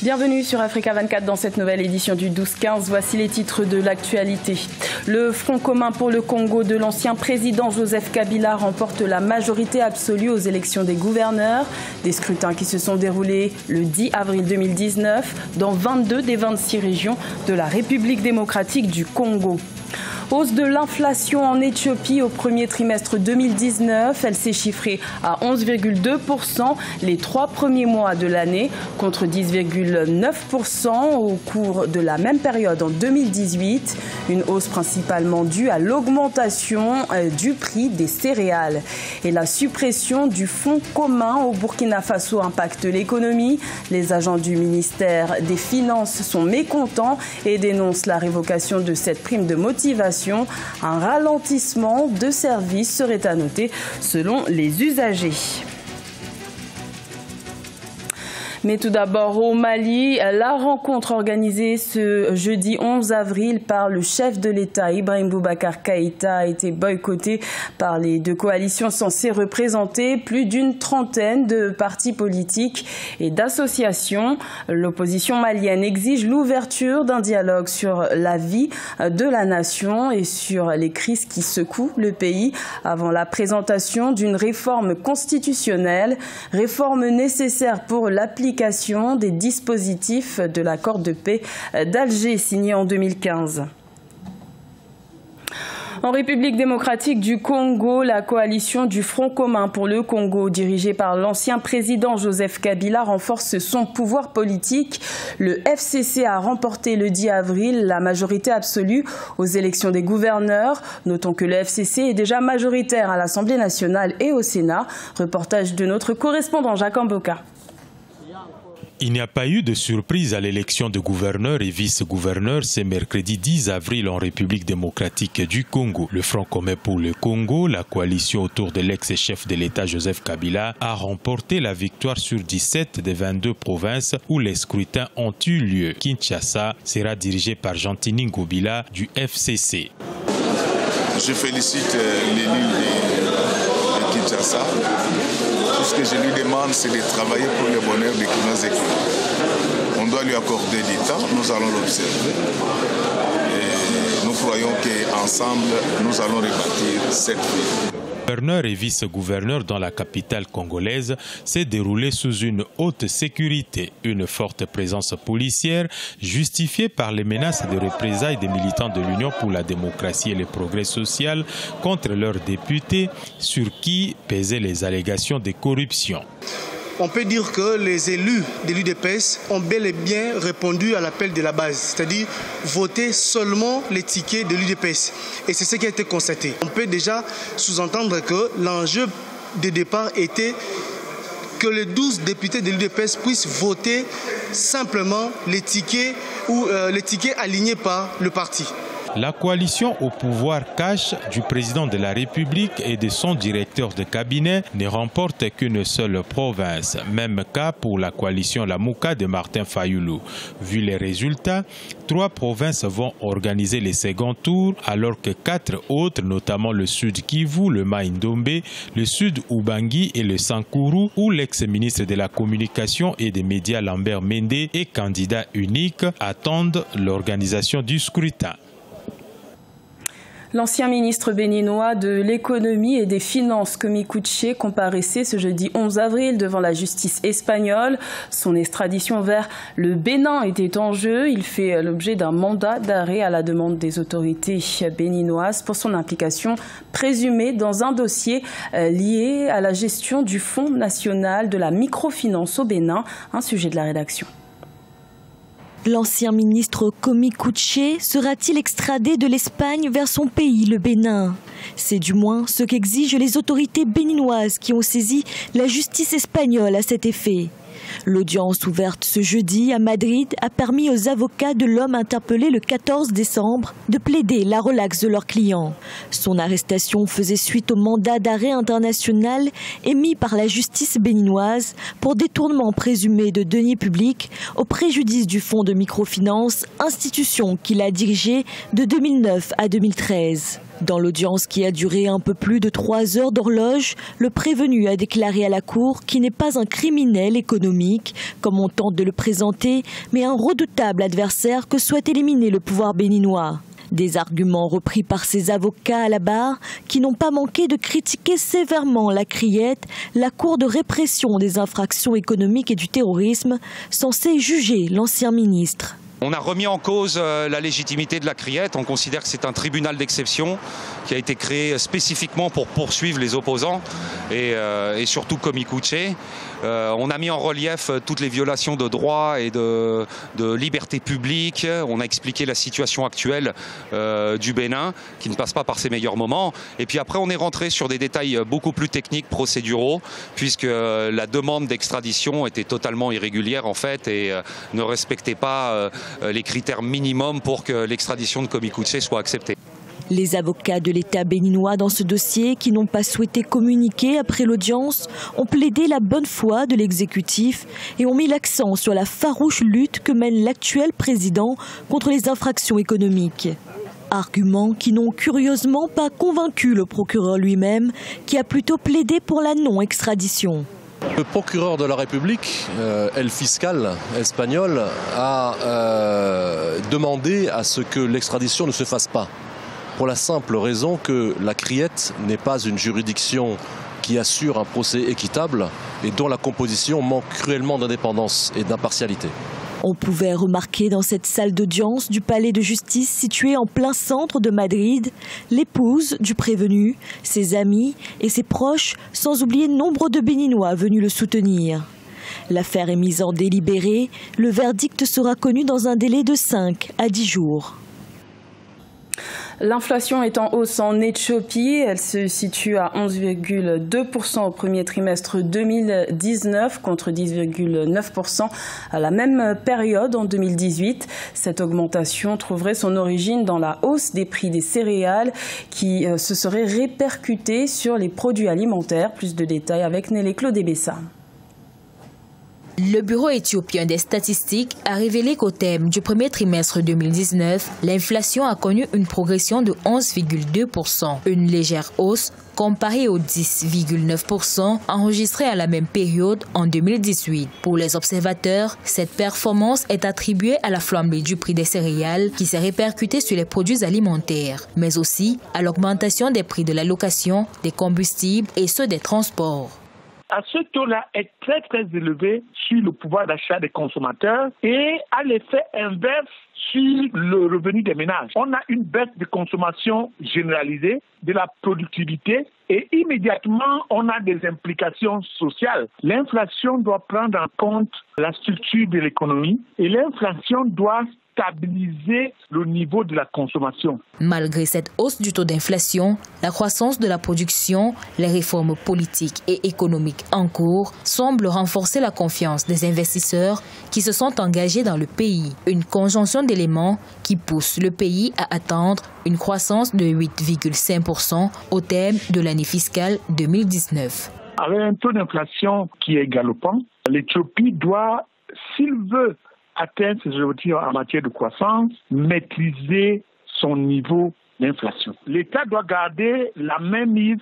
Bienvenue sur Africa 24 dans cette nouvelle édition du 12-15. Voici les titres de l'actualité. Le Front commun pour le Congo de l'ancien président Joseph Kabila remporte la majorité absolue aux élections des gouverneurs. Des scrutins qui se sont déroulés le 10 avril 2019 dans 22 des 26 régions de la République démocratique du Congo. Hausse de l'inflation en Éthiopie au premier trimestre 2019. Elle s'est chiffrée à 11,2% les 3 premiers mois de l'année, contre 10,9% au cours de la même période en 2018. Une hausse principalement due à l'augmentation du prix des céréales. Et la suppression du fonds commun au Burkina Faso impacte l'économie. Les agents du ministère des Finances sont mécontents et dénoncent la révocation de cette prime de motivation. Un ralentissement de services serait à noter selon les usagers. Mais tout d'abord au Mali, la rencontre organisée ce jeudi 11 avril par le chef de l'État Ibrahim Boubacar Keïta a été boycottée par les deux coalitions censées représenter plus d'une trentaine de partis politiques et d'associations. L'opposition malienne exige l'ouverture d'un dialogue sur la vie de la nation et sur les crises qui secouent le pays avant la présentation d'une réforme constitutionnelle, réforme nécessaire pour l'application des dispositifs de l'accord de paix d'Alger signé en 2015. En République démocratique du Congo, la coalition du Front commun pour le Congo, dirigée par l'ancien président Joseph Kabila, renforce son pouvoir politique. Le FCC a remporté le 10 avril la majorité absolue aux élections des gouverneurs. Notons que le FCC est déjà majoritaire à l'Assemblée nationale et au Sénat. Reportage de notre correspondant Jacques Mboka. Il n'y a pas eu de surprise à l'élection de gouverneurs et vice-gouverneurs ce mercredi 10 avril en République démocratique du Congo. Le Front commun pour le Congo, la coalition autour de l'ex-chef de l'État Joseph Kabila, a remporté la victoire sur 17 des 22 provinces où les scrutins ont eu lieu. Kinshasa sera dirigé par Gentini Ngobila du FCC. Je félicite l'élu de Kinshasa. Tout ce que je lui demande, c'est de travailler pour le bonheur de nos équipes. On doit lui accorder du temps, nous allons l'observer. Et nous croyons qu'ensemble, nous allons rebâtir cette ville. Gouverneur et vice-gouverneur dans la capitale congolaise s'est déroulé sous une haute sécurité. Une forte présence policière justifiée par les menaces de représailles des militants de l'Union pour la démocratie et le progrès social contre leurs députés sur qui pesaient les allégations de corruption. On peut dire que les élus de l'UDPS ont bel et bien répondu à l'appel de la base, c'est-à-dire voter seulement les tickets de l'UDPS. Et c'est ce qui a été constaté. On peut déjà sous-entendre que l'enjeu de départ était que les 12 députés de l'UDPS puissent voter simplement les tickets ou les tickets alignés par le parti. La coalition au pouvoir cash du président de la République et de son directeur de cabinet ne remporte qu'une seule province. Même cas pour la coalition Lamouka de Martin Fayoulou. Vu les résultats, 3 provinces vont organiser les seconds tours, alors que 4 autres, notamment le Sud Kivu, le Maïndombe, le Sud Ubangi et le Sankuru, où l'ex-ministre de la Communication et des Médias Lambert Mende est candidat unique, attendent l'organisation du scrutin. L'ancien ministre béninois de l'économie et des finances, Komi Kouché, comparaissait ce jeudi 11 avril devant la justice espagnole. Son extradition vers le Bénin était en jeu. Il fait l'objet d'un mandat d'arrêt à la demande des autorités béninoises pour son implication présumée dans un dossier lié à la gestion du Fonds national de la microfinance au Bénin. Un sujet de la rédaction. L'ancien ministre Komi Kouché sera-t-il extradé de l'Espagne vers son pays, le Bénin? C'est du moins ce qu'exigent les autorités béninoises qui ont saisi la justice espagnole à cet effet. L'audience ouverte ce jeudi à Madrid a permis aux avocats de l'homme interpellé le 14 décembre de plaider la relaxe de leur client. Son arrestation faisait suite au mandat d'arrêt international émis par la justice béninoise pour détournement présumé de deniers publics au préjudice du fonds de microfinance, institution qu'il a dirigée de 2009 à 2013. Dans l'audience qui a duré un peu plus de 3 heures d'horloge, le prévenu a déclaré à la Cour qu'il n'est pas un criminel économique, comme on tente de le présenter, mais un redoutable adversaire que souhaite éliminer le pouvoir béninois. Des arguments repris par ses avocats à la barre qui n'ont pas manqué de critiquer sévèrement la CRIET, la Cour de répression des infractions économiques et du terrorisme, censée juger l'ancien ministre. On a remis en cause la légitimité de la CRIET. On considère que c'est un tribunal d'exception qui a été créé spécifiquement pour poursuivre les opposants et surtout Komikuche. On a mis en relief toutes les violations de droits et de libertés publiques. On a expliqué la situation actuelle du Bénin qui ne passe pas par ses meilleurs moments. Et puis après, on est rentré sur des détails beaucoup plus techniques, procéduraux, puisque la demande d'extradition était totalement irrégulière en fait et ne respectait pas les critères minimums pour que l'extradition de Komikuche soit acceptée. Les avocats de l'État béninois dans ce dossier, qui n'ont pas souhaité communiquer après l'audience, ont plaidé la bonne foi de l'exécutif et ont mis l'accent sur la farouche lutte que mène l'actuel président contre les infractions économiques. Arguments qui n'ont curieusement pas convaincu le procureur lui-même, qui a plutôt plaidé pour la non-extradition. Le procureur de la République, el fiscal espagnol, a demandé à ce que l'extradition ne se fasse pas. Pour la simple raison que la CRIET n'est pas une juridiction qui assure un procès équitable et dont la composition manque cruellement d'indépendance et d'impartialité. On pouvait remarquer dans cette salle d'audience du palais de justice située en plein centre de Madrid, l'épouse du prévenu, ses amis et ses proches, sans oublier nombre de Béninois venus le soutenir. L'affaire est mise en délibéré. Le verdict sera connu dans un délai de 5 à 10 jours. L'inflation est en hausse en Éthiopie. Elle se situe à 11,2% au premier trimestre 2019 contre 10,9% à la même période en 2018. Cette augmentation trouverait son origine dans la hausse des prix des céréales qui se serait répercutée sur les produits alimentaires. Plus de détails avec Nelly Claude-Bessa. Le Bureau éthiopien des statistiques a révélé qu'au terme du premier trimestre 2019, l'inflation a connu une progression de 11,2%, une légère hausse comparée aux 10,9% enregistrés à la même période en 2018. Pour les observateurs, cette performance est attribuée à la flambée du prix des céréales qui s'est répercutée sur les produits alimentaires, mais aussi à l'augmentation des prix de la location, des combustibles et ceux des transports. Ce taux-là est très élevé sur le pouvoir d'achat des consommateurs et a l'effet inverse sur le revenu des ménages. On a une baisse de consommation généralisée, de la productivité et immédiatement on a des implications sociales. L'inflation doit prendre en compte la structure de l'économie et l'inflation doit stabiliser le niveau de la consommation. Malgré cette hausse du taux d'inflation, la croissance de la production, les réformes politiques et économiques en cours semblent renforcer la confiance des investisseurs qui se sont engagés dans le pays. Une conjonction d'éléments qui pousse le pays à attendre une croissance de 8,5% au terme de l'année fiscale 2019. Avec un taux d'inflation qui est galopant, l'Éthiopie doit, s'il veut atteindre ses objectifs en matière de croissance, maîtriser son niveau d'inflation. L'État doit garder la même mise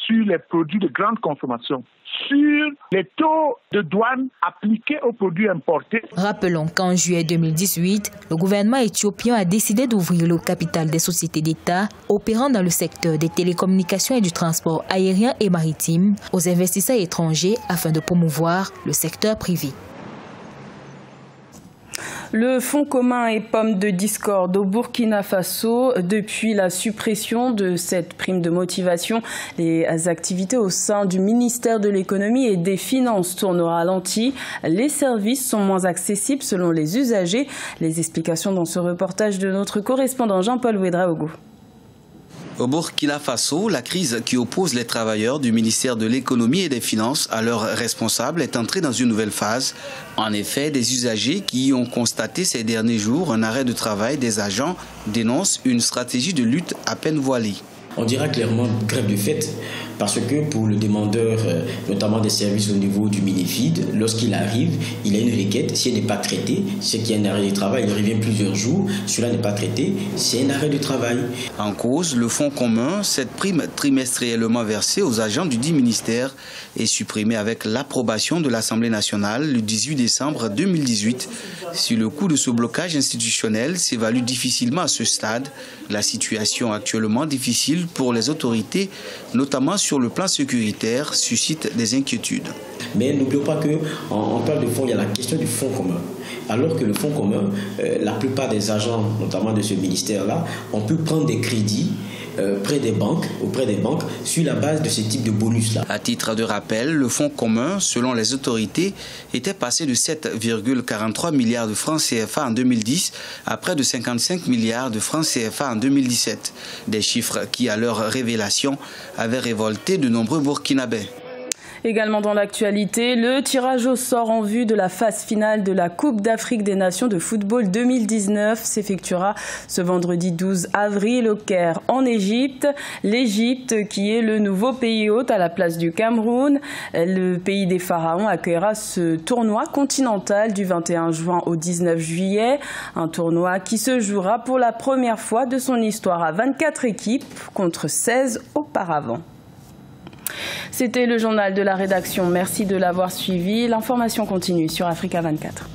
sur les produits de grande consommation, sur les taux de douane appliqués aux produits importés. Rappelons qu'en juillet 2018, le gouvernement éthiopien a décidé d'ouvrir le capital des sociétés d'État opérant dans le secteur des télécommunications et du transport aérien et maritime aux investisseurs étrangers afin de promouvoir le secteur privé. Le fonds commun est pomme de discorde au Burkina Faso. Depuis la suppression de cette prime de motivation, les activités au sein du ministère de l'économie et des finances tournent au ralenti. Les services sont moins accessibles selon les usagers. Les explications dans ce reportage de notre correspondant Jean-Paul Ouedraogo. Au Burkina Faso, la crise qui oppose les travailleurs du ministère de l'économie et des finances à leurs responsables est entrée dans une nouvelle phase. En effet, des usagers qui ont constaté ces derniers jours un arrêt de travail des agents dénoncent une stratégie de lutte à peine voilée. On dira clairement grève de fait, parce que pour le demandeur, notamment des services au niveau du Minefid, lorsqu'il arrive, il a une requête. Si elle n'est pas traitée, c'est qu'il y a un arrêt de travail, il revient plusieurs jours, cela n'est pas traité, c'est un arrêt de travail. En cause, le fonds commun, cette prime trimestriellement versée aux agents du dit ministère est supprimée avec l'approbation de l'Assemblée nationale le 18 décembre 2018. Si le coût de ce blocage institutionnel s'évalue difficilement à ce stade, la situation actuellement difficile pour les autorités, notamment sur le plan sécuritaire, suscite des inquiétudes. Mais n'oublions pas qu'en parle de fonds, il y a la question du fonds commun. Alors que le fonds commun, la plupart des agents, notamment de ce ministère-là, on peut prendre des crédits auprès des banques sur la base de ce type de bonus-là. À titre de rappel, le fonds commun, selon les autorités, était passé de 7,43 milliards de francs CFA en 2010 à près de 55 milliards de francs CFA en 2017. Des chiffres qui, à leur révélation, avaient révolté de nombreux Burkinabés. Également dans l'actualité, le tirage au sort en vue de la phase finale de la Coupe d'Afrique des Nations de football 2019 s'effectuera ce vendredi 12 avril au Caire, en Égypte. L'Égypte, qui est le nouveau pays hôte à la place du Cameroun, le pays des pharaons, accueillera ce tournoi continental du 21 juin au 19 juillet. Un tournoi qui se jouera pour la première fois de son histoire à 24 équipes contre 16 auparavant. C'était le journal de la rédaction. Merci de l'avoir suivi. L'information continue sur Africa 24.